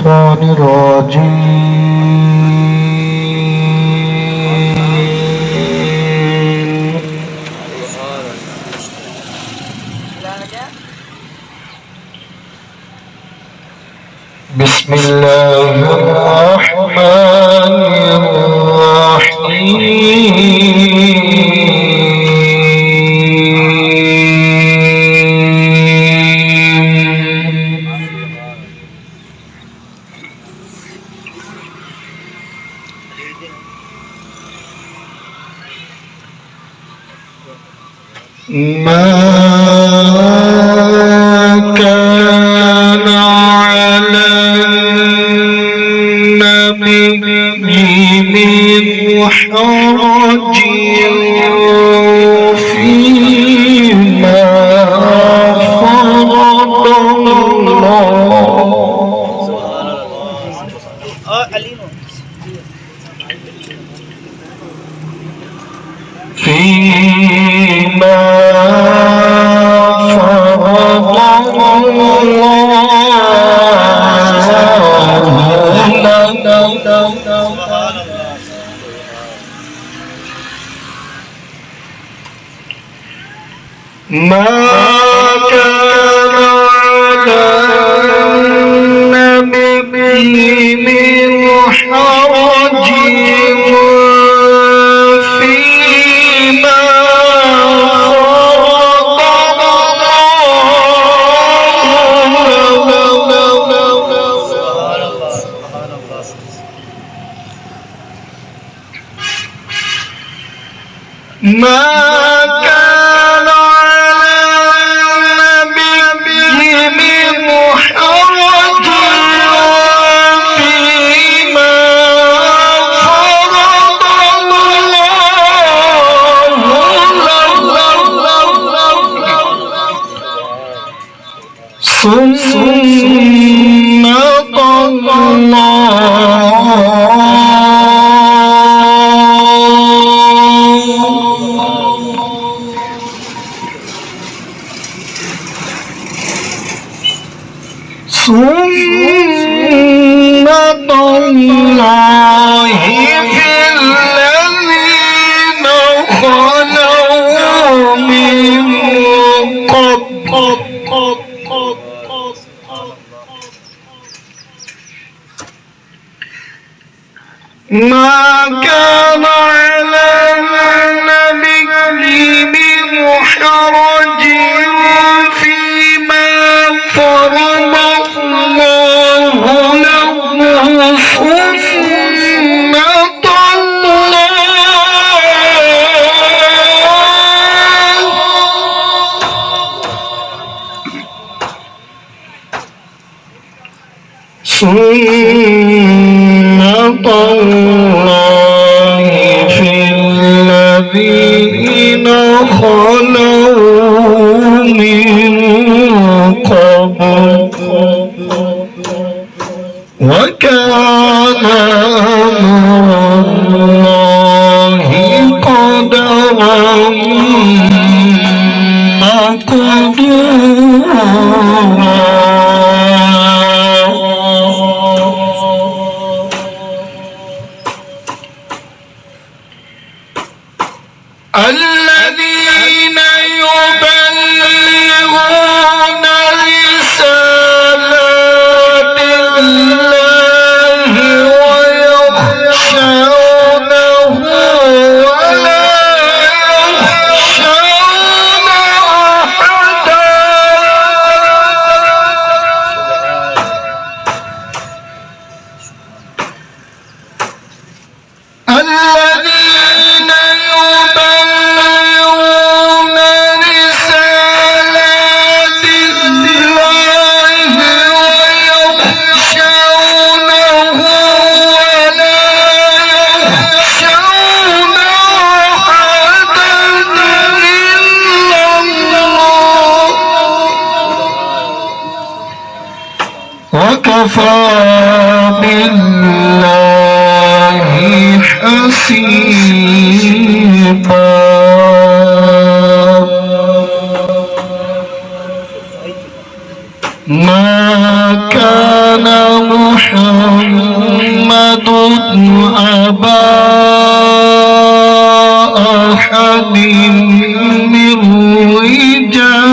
الشيطان الرجيم. بسم الله الرحمن الرحيم. ما كان على النبي من حرج فيما فرض الله فيما فرض الله ما كان على النبي من حرج فيما كان على النبي من حرج فيما فرض الله سنة الله في الذين خلوا من قبل ما كان على النبي من حرج فيما فرض الله له سنة الله في الذين خلوا من قبل وكان أمر الله قدرا مقدورا. الذين يبلغون رسالات الله ويخشونه ولا يخشون أحدا الذين يبلغون رسالات الله ويخشونه ولا يخشون أحدا إلا الله وكفى بالله حسيبا. ما كان محمد أبا أحد من رجالكم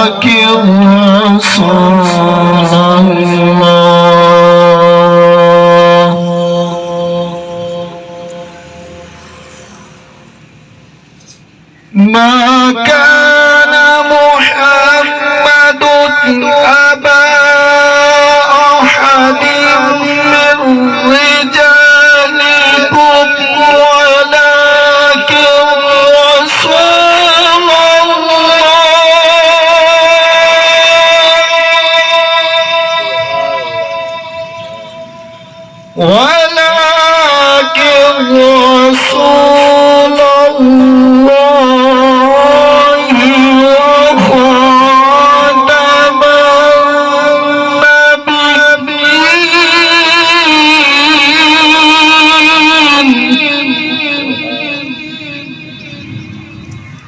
ولكن رسول الله. ما كان محمد أبا أحد من رجالكم ولكن رسول الله وخاتم النبيين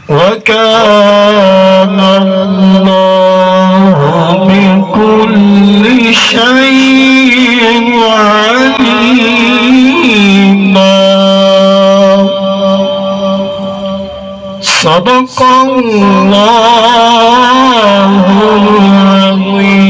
وكان الله بكل شيء عليما. صدق الله العظيم.